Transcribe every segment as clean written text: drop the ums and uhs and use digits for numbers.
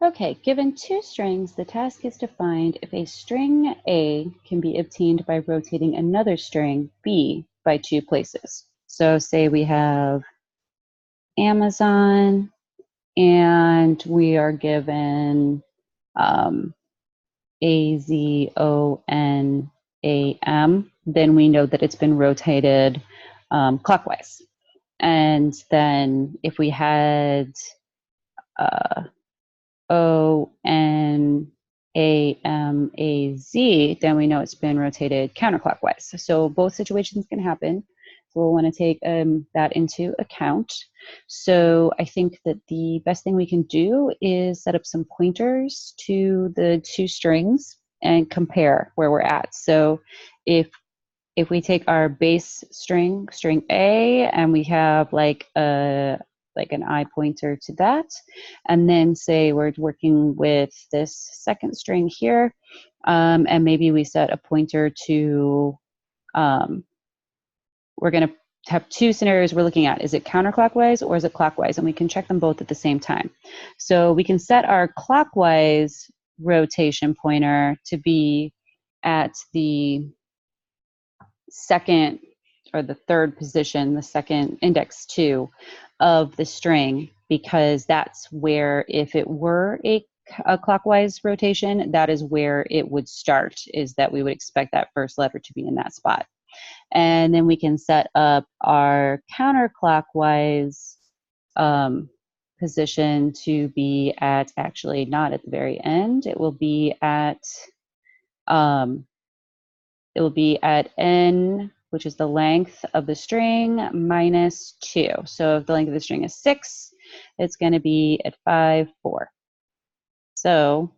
Okay, given two strings, the task is to find if a string A can be obtained by rotating another string B by 2 places. So say we have Amazon and we are given AZONAM, then we know that it's been rotated clockwise. And then if we had ONAMAZ, then we know it's been rotated counterclockwise. So both situations can happen. So we'll want to take that into account. So I think that the best thing we can do is set up some pointers to the two strings and compare where we're at. So if we take our base string, string A, and we have like an I pointer to that, and then say we're working with this second string here, and maybe we set a pointer to, we're going to have two scenarios we're looking at. Is it counterclockwise or is it clockwise? And we can check them both at the same time. So we can set our clockwise rotation pointer to be at the second or the third position, the second index 2 of the string, because that's where, if it were a clockwise rotation, that is where it would start, is that we would expect that first letter to be in that spot. And then we can set up our counterclockwise position to be at, actually not at the very end, it will be at n, which is the length of the string, minus 2. So if the length of the string is 6, it's going to be at 5, 4. So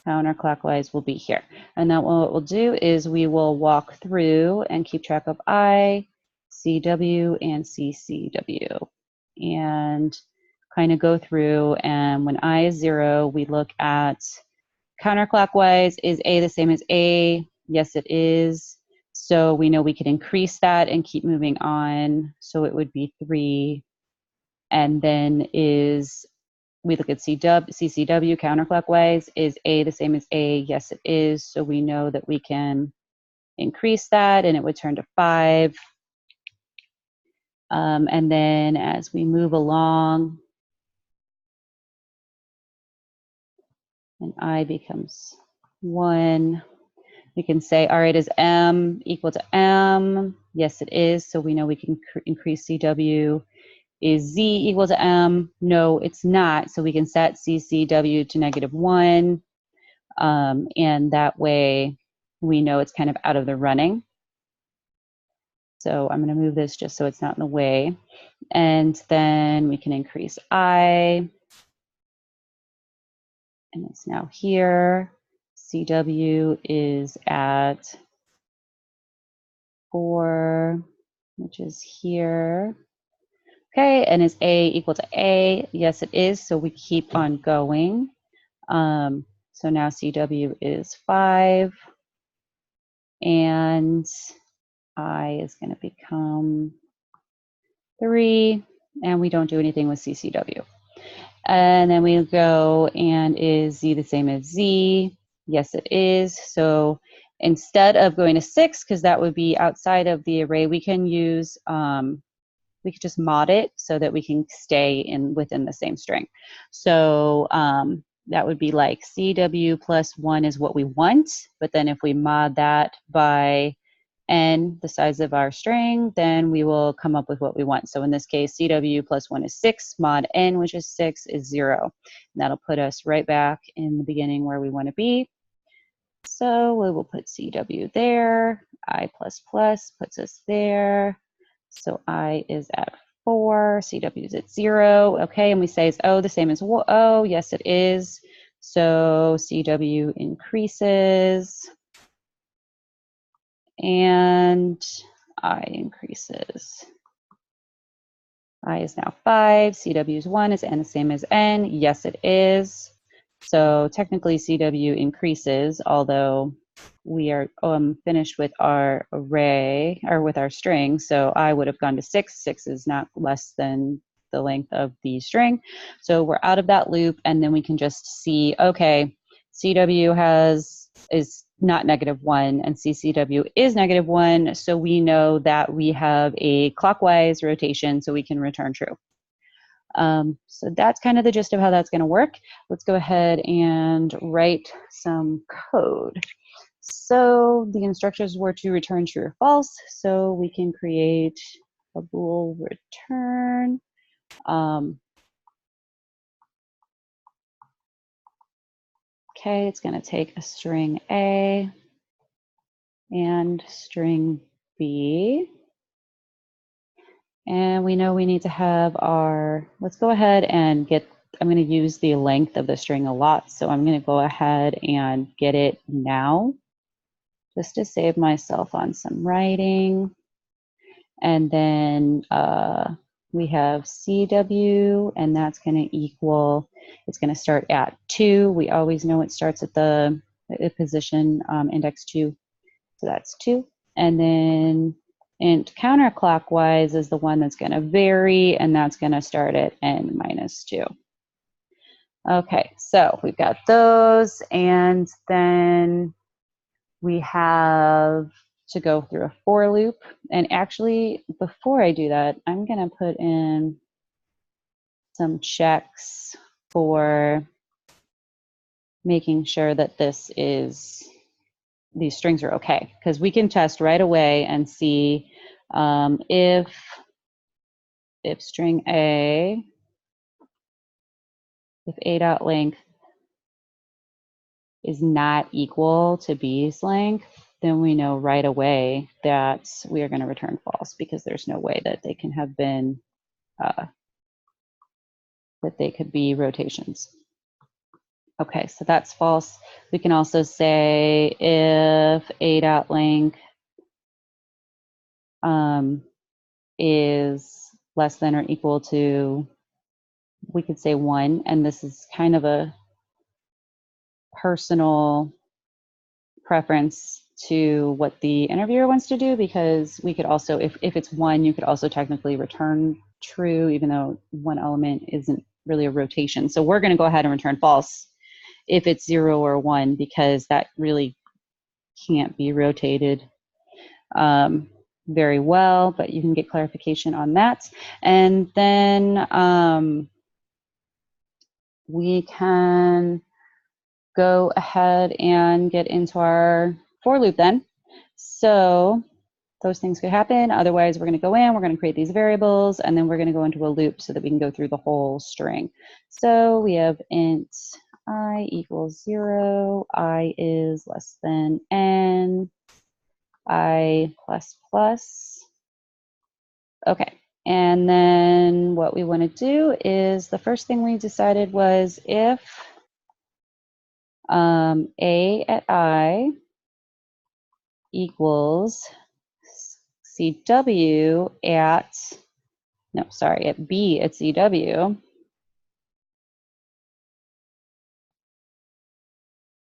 counterclockwise will be here. And then what we'll do is we will walk through and keep track of I, CW, and CCW. And kind of go through, and when I is 0, we look at counterclockwise. Is A the same as A? Yes, it is. So we know we can increase that and keep moving on. So it would be 3. And then we look at CCW counterclockwise. Is A the same as A? Yes, it is. So we know that we can increase that and it would turn to 5. And then as we move along, and I becomes 1, we can say, all right, is M equal to M? Yes, it is. So we know we can increase CW. Is Z equal to M? No, it's not. So we can set CCW to -1. And that way we know it's kind of out of the running. So I'm going to move this just so it's not in the way. And then we can increase I. And it's now here. CW is at 4, which is here. Okay, and is A equal to A? Yes, it is, so we keep on going. So now CW is 5, and I is going to become 3, and we don't do anything with CCW. And then we go, and is Z the same as Z? Yes, it is. So instead of going to 6, because that would be outside of the array, we can use, we could just mod it so that we can stay within the same string. So that would be like CW plus 1 is what we want, but then if we mod that by n, the size of our string, then we will come up with what we want. So in this case, CW plus 1 is 6, mod n, which is 6, is 0. And that'll put us right back in the beginning where we want to be. So we will put CW there, I++ puts us there. So I is at 4, CW is at 0. Okay, and we say, is O the same as O? Yes, it is. So CW increases and I increases. I is now 5, CW is 1, is N the same as N? Yes, it is. So technically CW increases, although we are finished with our array, or with our string, so I would have gone to 6. 6 is not less than the length of the string. So we're out of that loop, and then we can just see, okay, CW is not -1 and CCW is -1, so we know that we have a clockwise rotation, so we can return true. So that's kind of the gist of how that's going to work. Let's go ahead and write some code. So the instructions were to return true or false, so we can create a bool return. Okay, it's going to take a string A and string B. And we know we need to have our, let's go ahead and get, I'm going to use the length of the string a lot, so I'm going to go ahead and get it now, just to save myself on some writing. And then we have CW, and that's going to equal, it's going to start at 2. We always know it starts at the position index 2, so that's 2. And then int counterclockwise is the one that's going to vary, and that's going to start at n-2. Okay, so we've got those, and then we have to go through a for loop. And actually, before I do that, I'm going to put in some checks for making sure that these strings are okay, because we can test right away and see if string A, if A.length is not equal to B's length, then we know right away that we are going to return false, because there's no way that they can have been, that they could be rotations. Okay, so that's false. We can also say if A.length is less than or equal to, we could say 1, and this is kind of a personal preference to what the interviewer wants to do, because we could also, if it's 1, you could also technically return true, even though one element isn't really a rotation. So we're going to go ahead and return false if it's 0 or 1, because that really can't be rotated very well, but you can get clarification on that. And then we can go ahead and get into our for loop then. So those things could happen. Otherwise, we're going to go in, we're going to create these variables, and then we're going to go into a loop so that we can go through the whole string. So we have int I equals 0, I is less than n, I plus plus. Okay, and then what we want to do is, the first thing we decided was if A at I equals CW at, no, sorry, at B at CW.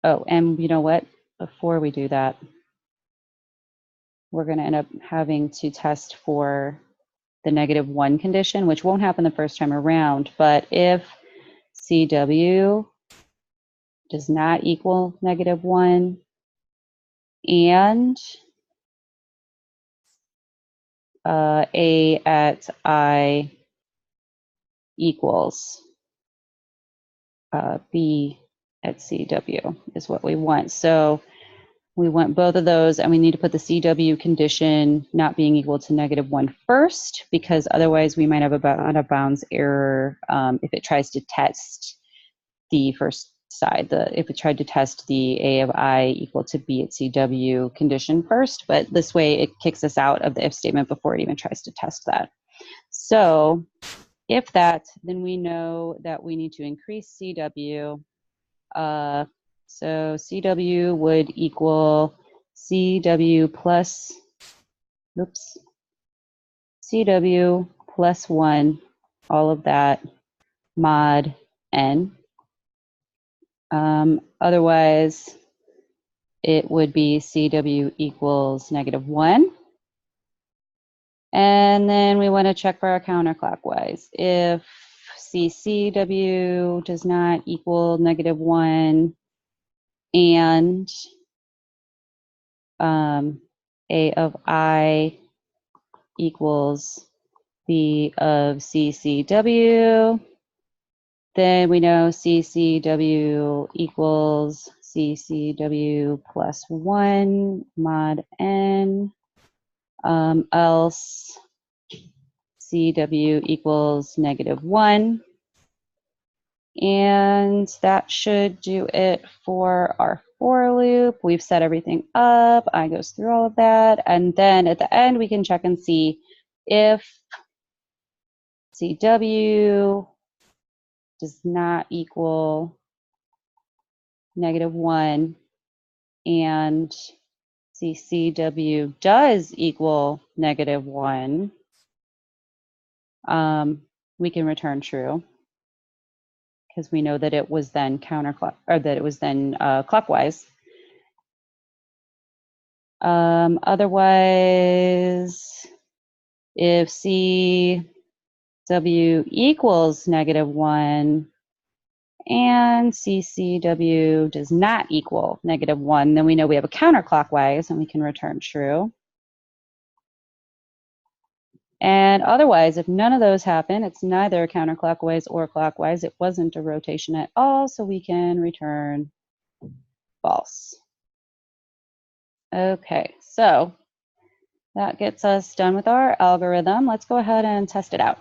Oh, and you know what? Before we do that, we're going to end up having to test for the -1 condition, which won't happen the first time around. But if CW does not equal -1 and A at I equals B at CW is what we want. So we want both of those, and we need to put the CW condition not being equal to -1 first, because otherwise we might have a out of bounds error if it tries to test the first side, if it tried to test the A of I equal to B at CW condition first, but this way it kicks us out of the if statement before it even tries to test that. So if that, then we know that we need to increase CW. So CW would equal CW plus, oops, CW plus 1, all of that, mod n. Otherwise, it would be CW equals -1. And then we want to check for our counterclockwise. If CCW does not equal -1 and A of I equals B of CCW, then we know CCW equals CCW plus 1 mod n, else CW equals -1. And that should do it for our for loop. We've set everything up. I goes through all of that. And then at the end, we can check and see if CW does not equal -1 and CCW does equal -1, we can return true because we know that it was then clockwise. Otherwise, if CW equals -1 and CCW does not equal -1, then we know we have a counterclockwise and we can return true. And otherwise, if none of those happen, it's neither counterclockwise or clockwise. It wasn't a rotation at all, so we can return false. Okay, so that gets us done with our algorithm. Let's go ahead and test it out.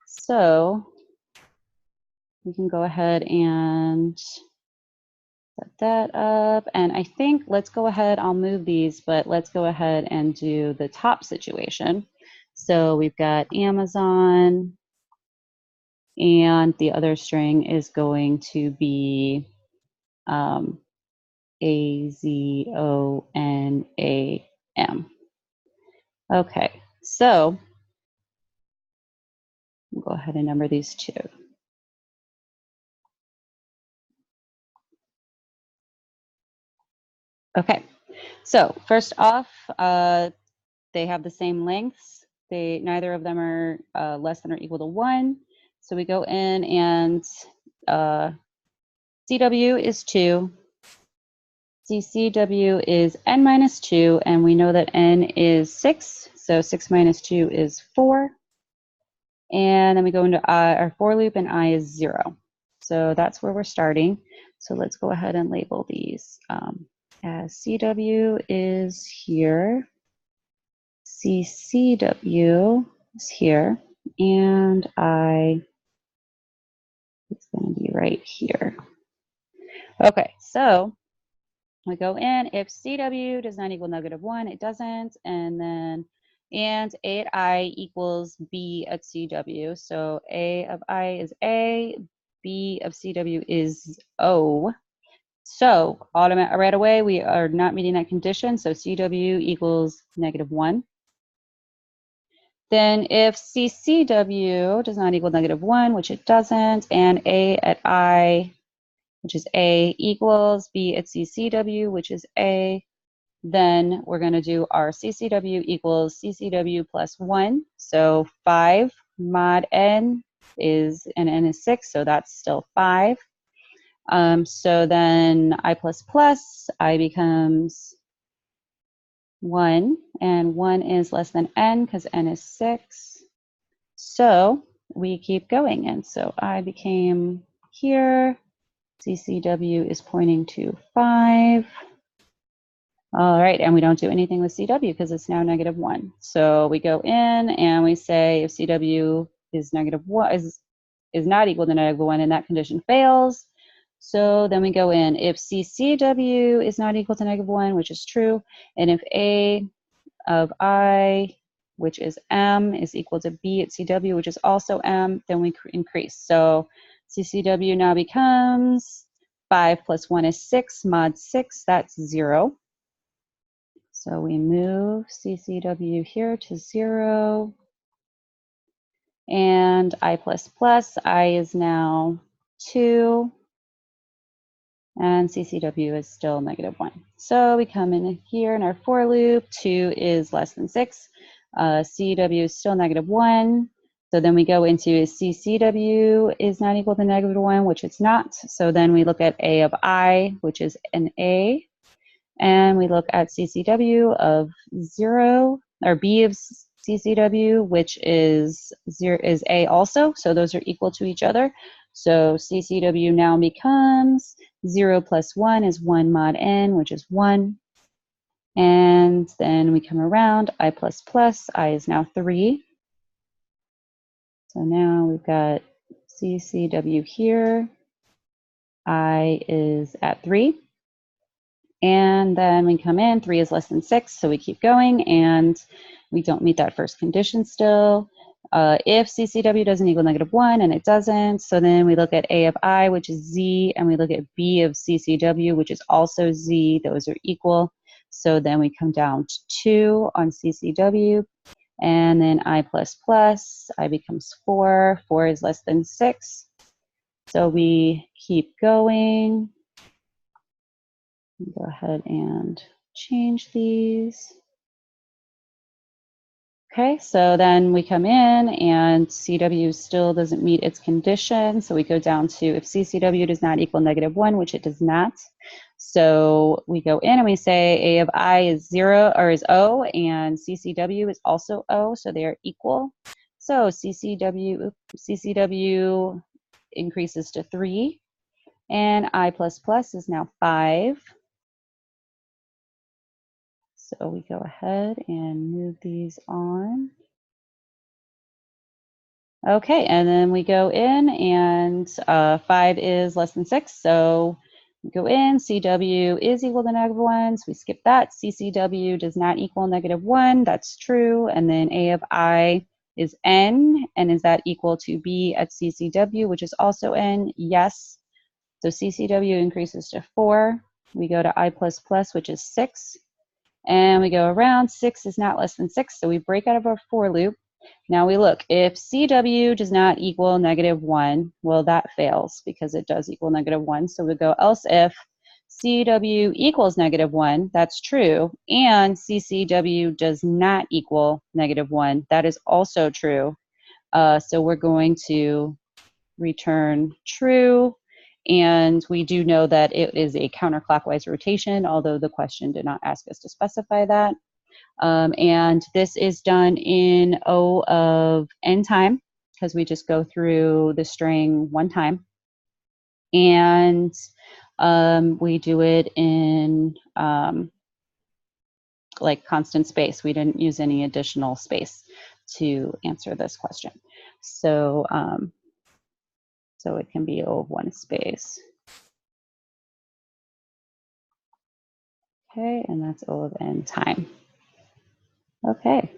So we can go ahead and set that up. And I think let's go ahead, I'll move these, but let's go ahead and do the top situation. So we've got Amazon, and the other string is going to be AZONAM. Okay, so we'll go ahead and number these two. Okay, so first off, they have the same lengths. Neither of them are less than or equal to 1. So we go in and CW is 2. CCW is n minus 2, and we know that n is 6. So 6 minus 2 is 4. And then we go into our for loop, and I is 0. So that's where we're starting. So let's go ahead and label these. As CW is here, CCW is here, and I is going to be right here. Okay, so we go in. If CW does not equal -1, it doesn't, and then A at I equals B at CW. So A of I is A, B of CW is O. So right away, we are not meeting that condition. So CW equals -1. Then if CCW does not equal -1, which it doesn't, and A at I, which is A, equals B at CCW, which is A, then we're going to do our CCW equals CCW plus 1. So 5 mod n is, and n is 6, so that's still 5. So then I becomes 1, and 1 is less than n because n is 6. So we keep going, and so I became here. CCW is pointing to 5. All right, and we don't do anything with CW because it's now -1. So we go in and we say if CW is -1 is not equal to -1, and that condition fails. So then we go in if CCW is not equal to -1, which is true, and if A of I, which is M, is equal to B at CW, which is also M, then we increase. So CCW now becomes 5 plus 1 is 6, mod 6, that's 0. So we move CCW here to 0. And I++, I is now 2. And CCW is still -1. So we come in here in our for loop. 2 is less than 6. CW is still -1. So then we go into CCW is not equal to -1, which it's not. So then we look at A of I, which is an A. And we look at CCW of 0, or B of CCW, which is 0, is A also. So those are equal to each other. So CCW now becomes 0 plus 1 is 1 mod n, which is 1. And then we come around, I plus plus, I is now 3. So now we've got CCW here, I is at 3. And then we come in, 3 is less than 6, so we keep going, and we don't meet that first condition still. If CCW doesn't equal -1, and it doesn't, so then we look at A of I, which is Z, and we look at B of CCW, which is also Z. Those are equal. So then we come down to 2 on CCW, and then I plus plus, I becomes 4. 4 is less than 6. So we keep going. Go ahead and change these. Okay, so then we come in and CW still doesn't meet its condition. So we go down to if CCW does not equal -1, which it does not. So we go in and we say A of I is 0 or is O, and CCW is also O, so they are equal. So CCW increases to 3, and I plus plus is now 5. So we go ahead and move these on. Okay, and then we go in, and 5 is less than 6. So we go in, CW is equal to -1, so we skip that. CCW does not equal -1, that's true. And then A of I is N, and is that equal to B at CCW, which is also N? Yes. So CCW increases to 4. We go to I plus plus, which is 6. And we go around, 6 is not less than 6, so we break out of our for loop. Now we look, if CW does not equal -1, well, that fails because it does equal -1. So we go else if CW equals -1, that's true, and CCW does not equal -1, that is also true. So we're going to return true. And we do know that it is a counterclockwise rotation, although the question did not ask us to specify that. And this is done in O of n time, because we just go through the string one time. And we do it in like constant space. We didn't use any additional space to answer this question. So, so it can be O of 1 space. Okay, and that's O of n time. Okay.